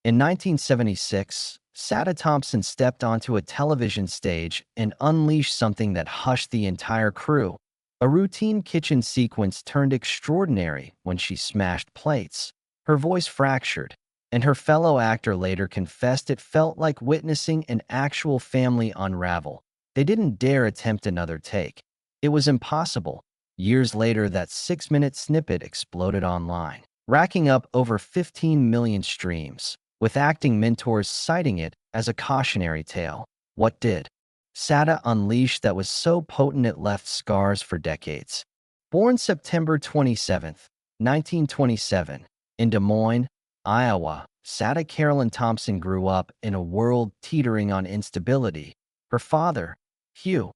In 1976, Sada Thompson stepped onto a television stage and unleashed something that hushed the entire crew. A routine kitchen sequence turned extraordinary when she smashed plates. Her voice fractured, and her fellow actor later confessed it felt like witnessing an actual family unravel. They didn't dare attempt another take. It was impossible. Years later, that 6-minute snippet exploded online, racking up over 15 million streams, with acting mentors citing it as a cautionary tale. What did Sada unleash that was so potent it left scars for decades? Born September 27, 1927, in Des Moines, Iowa, Sada Carolyn Thompson grew up in a world teetering on instability. Her father, Hugh,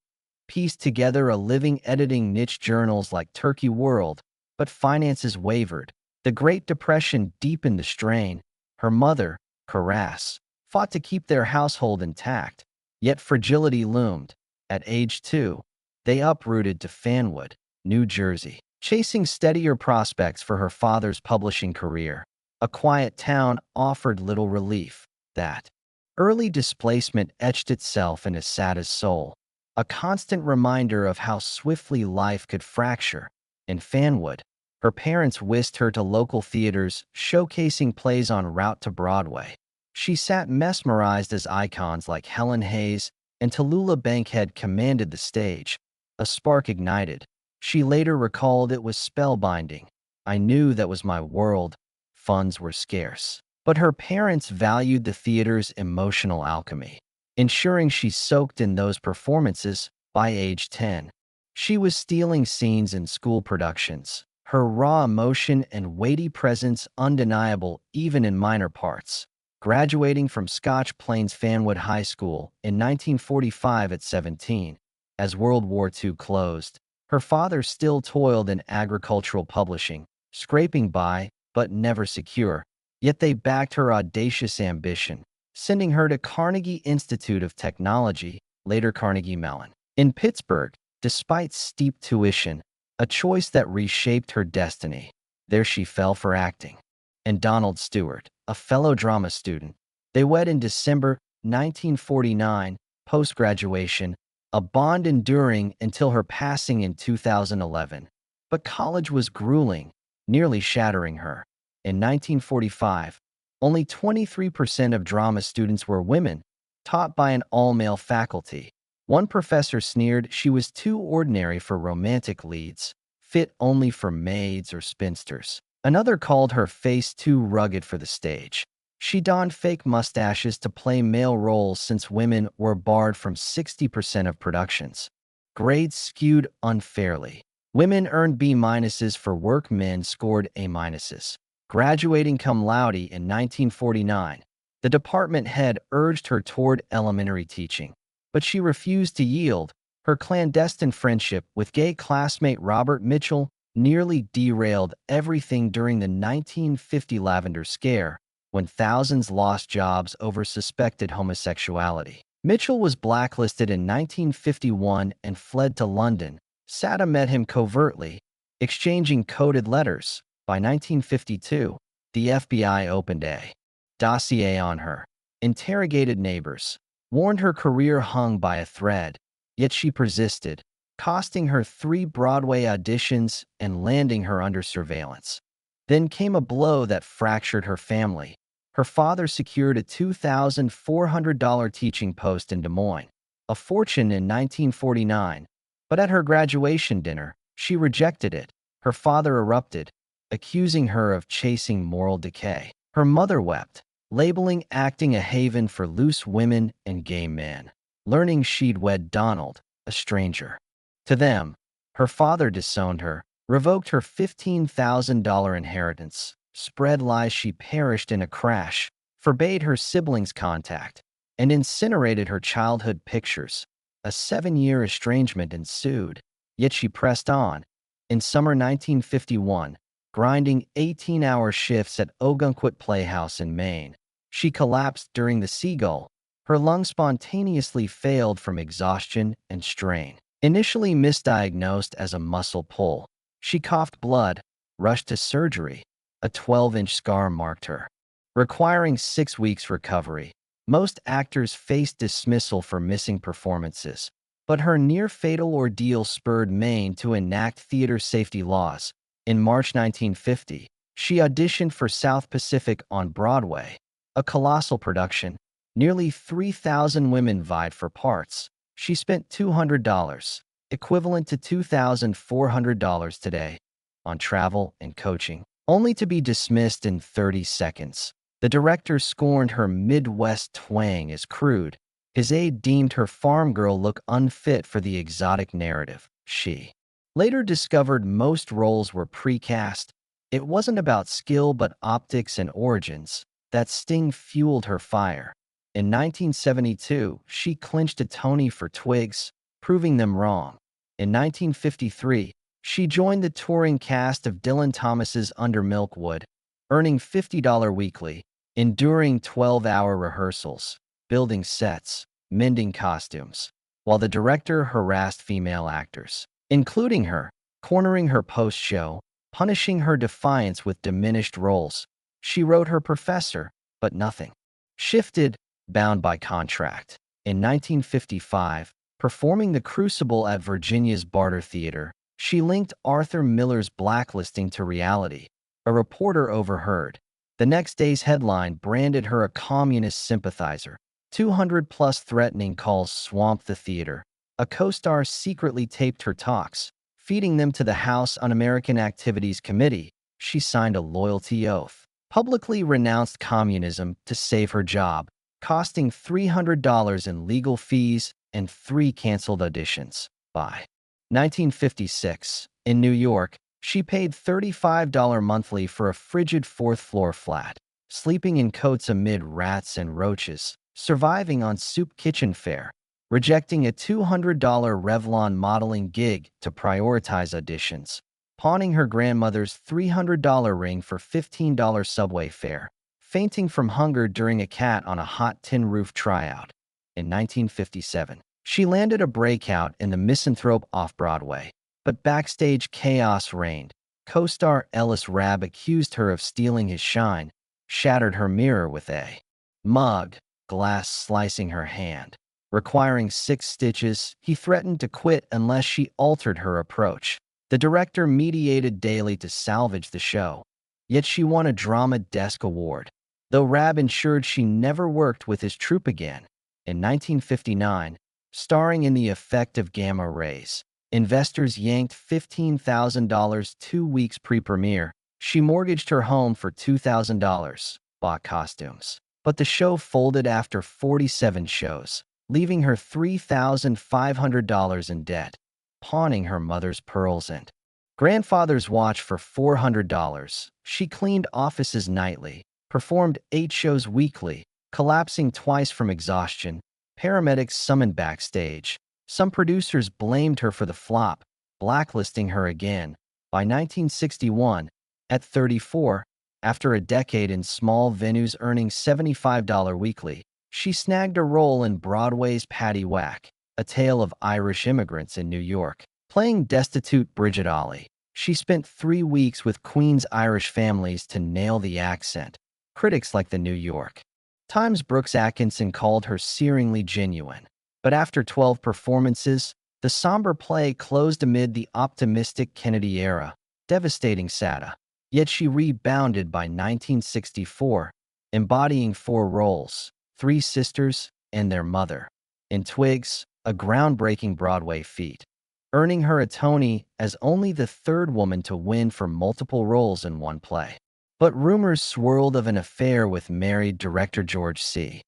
pieced together a living editing niche journals like Turkey World, but finances wavered. The Great Depression deepened the strain. Her mother, Caras, fought to keep their household intact, yet fragility loomed. At age 2, they uprooted to Fanwood, New Jersey, chasing steadier prospects for her father's publishing career. A quiet town offered little relief. That early displacement etched itself into Sada's soul, a constant reminder of how swiftly life could fracture. In Fanwood, her parents whisked her to local theaters, showcasing plays en route to Broadway. She sat mesmerized as icons like Helen Hayes and Tallulah Bankhead commanded the stage. A spark ignited. She later recalled it was spellbinding. I knew that was my world. Funds were scarce, but her parents valued the theater's emotional alchemy, ensuring she soaked in those performances. By age 10, she was stealing scenes in school productions, her raw emotion and weighty presence undeniable even in minor parts. Graduating from Scotch Plains Fanwood High School in 1945 at 17, as World War II closed, her father still toiled in agricultural publishing, scraping by but never secure. Yet they backed her audacious ambition, sending her to Carnegie Institute of Technology, later Carnegie Mellon, in Pittsburgh, despite steep tuition, a choice that reshaped her destiny. There she fell for acting. And Donald Stewart, a fellow drama student. They wed in December 1949, post-graduation, a bond enduring until her passing in 2011. But college was grueling, nearly shattering her. In 1945, only 23% of drama students were women, taught by an all-male faculty. One professor sneered she was too ordinary for romantic leads, fit only for maids or spinsters. Another called her face too rugged for the stage. She donned fake mustaches to play male roles since women were barred from 60% of productions. Grades skewed unfairly. Women earned B-minuses for work men scored A-minuses. Graduating cum laude in 1949, the department head urged her toward elementary teaching, but she refused to yield. Her clandestine friendship with gay classmate Robert Mitchell nearly derailed everything during the 1950 Lavender Scare, when thousands lost jobs over suspected homosexuality. Mitchell was blacklisted in 1951 and fled to London. Sada met him covertly, exchanging coded letters. By 1952, the FBI opened a dossier on her, interrogated neighbors, warned her career hung by a thread, yet she persisted, costing her 3 Broadway auditions and landing her under surveillance. Then came a blow that fractured her family. Her father secured a $2,400 teaching post in Des Moines, a fortune in 1949, but at her graduation dinner, she rejected it. Her father erupted, accusing her of chasing moral decay. Her mother wept, labeling acting a haven for loose women and gay men, learning she'd wed Donald, a stranger. To them, her father disowned her, revoked her $15,000 inheritance, spread lies she perished in a crash, forbade her siblings contact, and incinerated her childhood pictures. A 7-year estrangement ensued, yet she pressed on. In summer 1951, grinding 18-hour shifts at Ogunquit Playhouse in Maine, she collapsed during the Seagull. Her lungs spontaneously failed from exhaustion and strain. Initially misdiagnosed as a muscle pull, she coughed blood, rushed to surgery. A 12-inch scar marked her requiring 6 weeks recovery. Most actors faced dismissal for missing performances, but her near-fatal ordeal spurred Maine to enact theater safety laws. In March 1950, she auditioned for South Pacific on Broadway, a colossal production. Nearly 3,000 women vied for parts. She spent $200, equivalent to $2,400 today, on travel and coaching, only to be dismissed in 30 seconds. The director scorned her Midwest twang as crude. His aide deemed her farm girl look unfit for the exotic narrative. She later discovered most roles were pre-cast. It wasn't about skill but optics and origins. That sting fueled her fire. In 1972, she clinched a Tony for Twigs, proving them wrong. In 1953, she joined the touring cast of Dylan Thomas's Under Milkwood, earning $50 weekly, enduring 12-hour rehearsals, building sets, mending costumes, while the director harassed female actors, including her, cornering her post-show, punishing her defiance with diminished roles. She wrote her professor, but nothing shifted, bound by contract. In 1955, performing The Crucible at Virginia's Barter Theater, she linked Arthur Miller's blacklisting to reality. A reporter overheard. The next day's headline branded her a communist sympathizer. 200-plus threatening calls swamped the theater. A co-star secretly taped her talks, feeding them to the House Un-American Activities Committee. She signed a loyalty oath, publicly renounced communism to save her job, costing $300 in legal fees and 3 canceled auditions. By 1956, in New York, she paid $35 monthly for a frigid fourth-floor flat, sleeping in coats amid rats and roaches, surviving on soup kitchen fare, rejecting a $200 Revlon modeling gig to prioritize auditions, pawning her grandmother's $300 ring for $15 subway fare, fainting from hunger during a cat on a hot tin roof tryout. In 1957, she landed a breakout in The Misanthrope off-Broadway, but backstage chaos reigned. Co-star Ellis Rabb accused her of stealing his shine, shattered her mirror with a mug, glass slicing her hand. Requiring 6 stitches, he threatened to quit unless she altered her approach. The director mediated daily to salvage the show, yet she won a Drama Desk Award, though Rabb ensured she never worked with his troupe again. In 1959, starring in The Effect of Gamma Rays, investors yanked $15,000 2 weeks pre-premiere. She mortgaged her home for $2,000, bought costumes. But the show folded after 47 shows, leaving her $3,500 in debt, pawning her mother's pearls and grandfather's watch for $400. She cleaned offices nightly, performed 8 shows weekly, collapsing twice from exhaustion. Paramedics summoned backstage. Some producers blamed her for the flop, blacklisting her again. By 1961, at 34, after a decade in small venues earning $75 weekly, she snagged a role in Broadway's Patty Whack, a tale of Irish immigrants in New York. Playing destitute Bridget Ollie, she spent 3 weeks with Queen's Irish families to nail the accent. Critics like the New York Times' Brooks Atkinson called her searingly genuine. But after 12 performances, the somber play closed amid the optimistic Kennedy era, devastating Sada. Yet she rebounded by 1964, embodying 4 roles, 3 sisters and their mother, in Twigs, a groundbreaking Broadway feat, earning her a Tony as only the 3rd woman to win for multiple roles in one play. But rumors swirled of an affair with married director George C.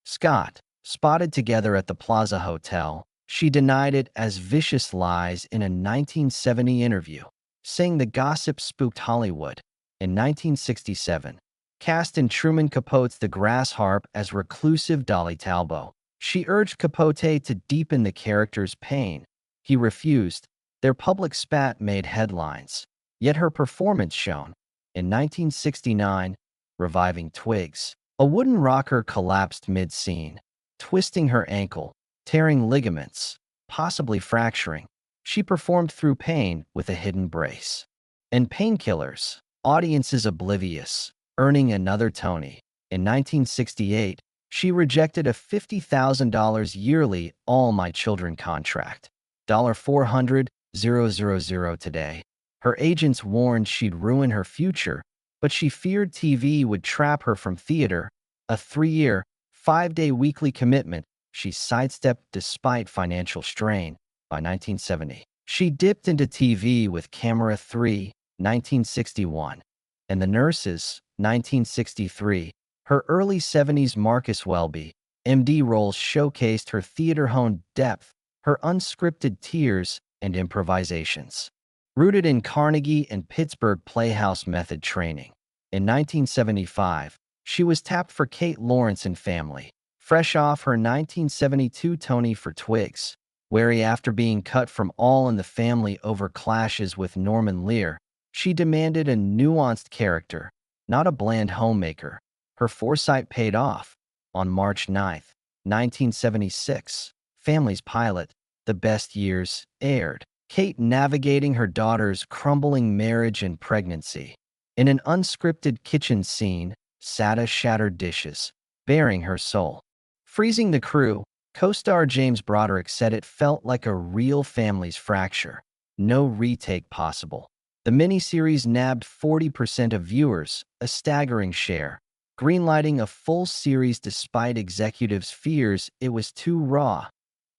Scott. Spotted together at the Plaza Hotel, she denied it as vicious lies in a 1970 interview, saying the gossip spooked Hollywood. In 1967, cast in Truman Capote's The Grass Harp as reclusive Dolly Talbot, she urged Capote to deepen the character's pain. He refused. Their public spat made headlines, yet her performance shone. In 1969, reviving Twigs, a wooden rocker collapsed mid-scene, twisting her ankle, tearing ligaments, possibly fracturing. She performed through pain with a hidden brace. In Painkillers, audiences oblivious, earning another Tony. In 1968, she rejected a $50,000 yearly All My Children contract. $400,000 today. Her agents warned she'd ruin her future, but she feared TV would trap her from theater. A 3-year, 5-day weekly commitment she sidestepped despite financial strain. By 1970, she dipped into TV with Camera 3, 1961, and The Nurses, 1963. Her early 70s Marcus Welby, MD roles showcased her theater-honed depth, her unscripted tears and improvisations. Rooted in Carnegie and Pittsburgh Playhouse method training. In 1975, she was tapped for Kate Lawrence and Family, fresh off her 1972 Tony for Twigs. Wary after being cut from All in the Family over clashes with Norman Lear, she demanded a nuanced character, not a bland homemaker. Her foresight paid off. On March 9, 1976, Family's pilot, The Best Years, aired. Kate navigating her daughter's crumbling marriage and pregnancy. In an unscripted kitchen scene, Sada shattered dishes, baring her soul. Freezing the crew, co-star James Broderick said it felt like a real family's fracture. No retake possible. The miniseries nabbed 40% of viewers, a staggering share, greenlighting a full series despite executives' fears it was too raw,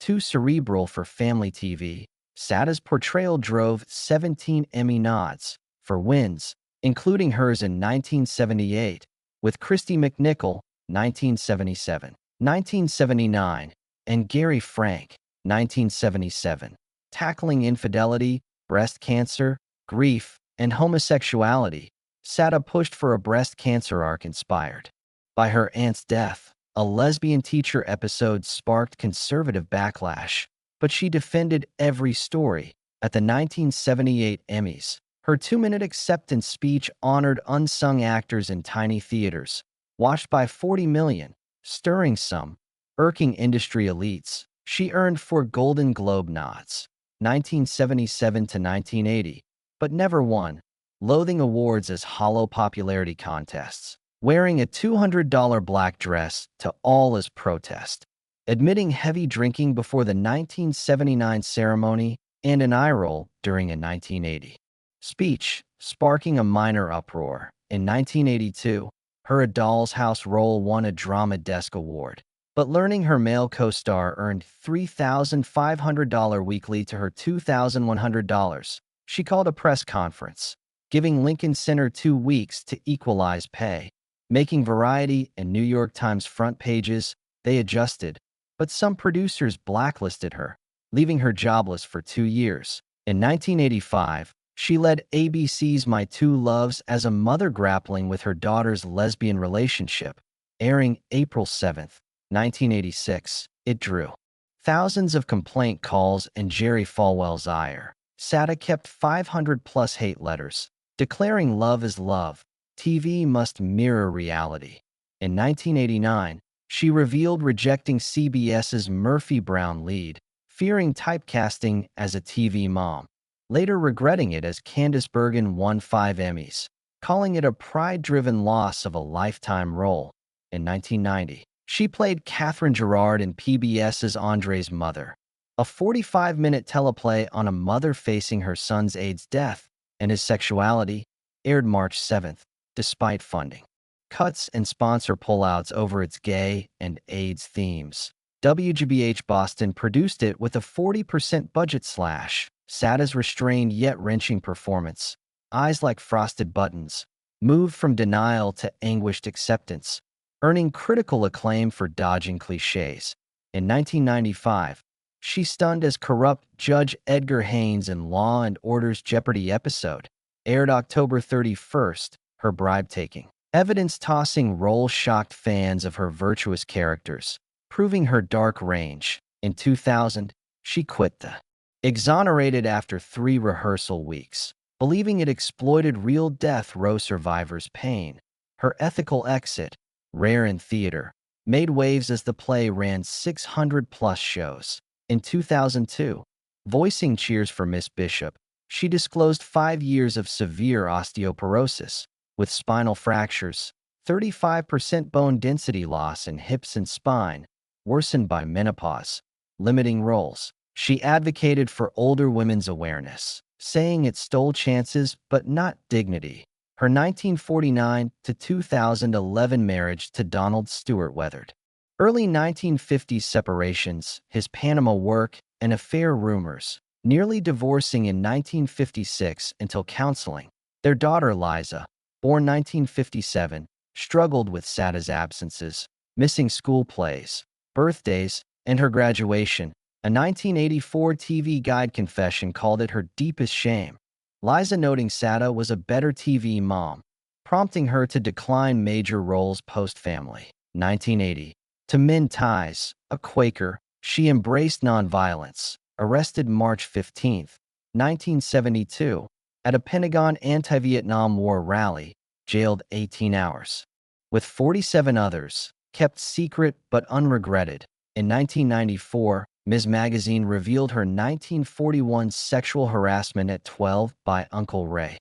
too cerebral for family TV. Sada's portrayal drove 17 Emmy nods for wins, including hers in 1978, with Christy McNichol, 1977, 1979, and Gary Frank, 1977, tackling infidelity, breast cancer, grief, and homosexuality. Sada pushed for a breast cancer arc inspired by her aunt's death. A lesbian teacher episode sparked conservative backlash, but she defended every story. At the 1978 Emmys, her 2-minute acceptance speech honored unsung actors in tiny theaters, watched by 40 million, stirring some, irking industry elites. She earned 4 Golden Globe nods, 1977 to 1980, but never won, loathing awards as hollow popularity contests. Wearing a $200 black dress to all as protest. Admitting heavy drinking before the 1979 ceremony and an eye roll during a 1980 speech, sparking a minor uproar. In 1982, her A Doll's House role won a Drama Desk Award, but learning her male co-star earned $3,500 weekly to her $2,100. She called a press conference, giving Lincoln Center 2 weeks to equalize pay. Making Variety and New York Times front pages, they adjusted, but some producers blacklisted her, leaving her jobless for 2 years. In 1985, she led ABC's My Two Loves as a mother grappling with her daughter's lesbian relationship. Airing April 7, 1986, it drew thousands of complaint calls and Jerry Falwell's ire. Sada kept 500-plus hate letters, declaring love is love. TV must mirror reality. In 1989, she revealed rejecting CBS's Murphy Brown lead, fearing typecasting as a TV mom, later regretting it as Candice Bergen won 5 Emmys, calling it a pride-driven loss of a lifetime role. In 1990, she played Catherine Gerard in PBS's Andre's Mother, a 45-minute teleplay on a mother facing her son's AIDS death and his sexuality, aired March 7th. Despite funding cuts and sponsor pullouts over its gay and AIDS themes, WGBH Boston produced it with a 40% budget slash. Sada's restrained yet wrenching performance, eyes like frosted buttons, moved from denial to anguished acceptance, earning critical acclaim for dodging cliches. In 1995, she stunned as corrupt Judge Edgar Haynes in Law and Order's Jeopardy episode, aired October 31st. Her bribe-taking, evidence-tossing role shocked fans of her virtuous characters, proving her dark range. In 2000, she quit the exonerated after 3 rehearsal weeks, believing it exploited real death row survivors' pain. Her ethical exit, rare in theater, made waves as the play ran 600-plus shows. In 2002, voicing Cheers for Miss Bishop, she disclosed 5 years of severe osteoporosis, with spinal fractures, 35% bone density loss in hips and spine, worsened by menopause, limiting roles. She advocated for older women's awareness, saying it stole chances but not dignity. Her 1949 to 2011 marriage to Donald Stewart weathered early 1950s separations, his Panama work, and affair rumors, nearly divorcing in 1956 until counseling. Their daughter Liza, born 1957, struggled with Sada's absences, missing school plays, birthdays, and her graduation. A 1984 TV Guide confession called it her deepest shame. Liza noting Sada was a better TV mom, prompting her to decline major roles post-family. 1980. To mend ties, a Quaker, she embraced nonviolence, arrested March 15, 1972, at a Pentagon anti-Vietnam War rally, jailed 18 hours. With 47 others, kept secret but unregretted. In 1994, Ms. Magazine revealed her 1941 sexual harassment at 12 by Uncle Ray.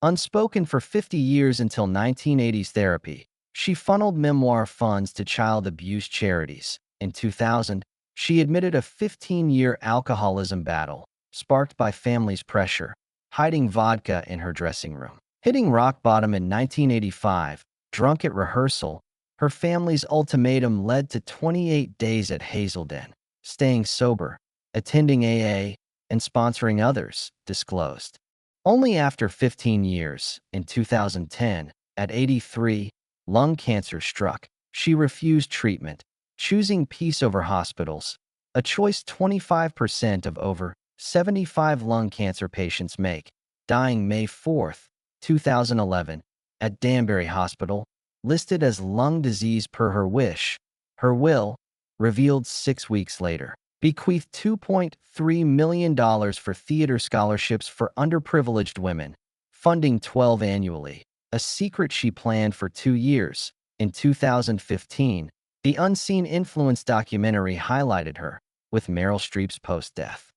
Unspoken for 50 years until 1980s therapy, she funneled memoir funds to child abuse charities. In 2000, she admitted a 15-year alcoholism battle, sparked by family's pressure, hiding vodka in her dressing room. Hitting rock bottom in 1985, drunk at rehearsal, her family's ultimatum led to 28 days at Hazelden. Staying sober, attending AA, and sponsoring others, disclosed. Only after 15 years, in 2010, at 83, lung cancer struck. She refused treatment, choosing peace over hospitals, a choice 25% of over 75 lung cancer patients make, dying May 4, 2011, at Danbury Hospital, listed as lung disease per her wish. Her will, revealed 6 weeks later, bequeathed $2.3 million for theater scholarships for underprivileged women, funding 12 annually, a secret she planned for 2 years. In 2015, the Unseen Influence documentary highlighted her, with Meryl Streep's post-death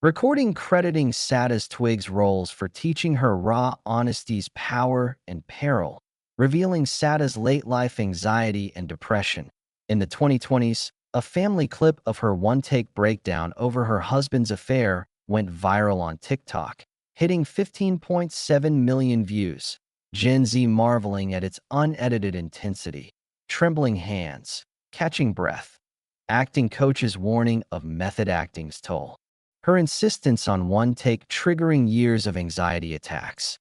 recording crediting Sada's Twiggs roles for teaching her raw honesty's power and peril, revealing Sada's late-life anxiety and depression. In the 2020s, a family clip of her one-take breakdown over her husband's affair went viral on TikTok, hitting 15.7 million views. Gen Z marveling at its unedited intensity, trembling hands, catching breath. Acting coaches warning of method acting's toll. Her insistence on one take triggering years of anxiety attacks.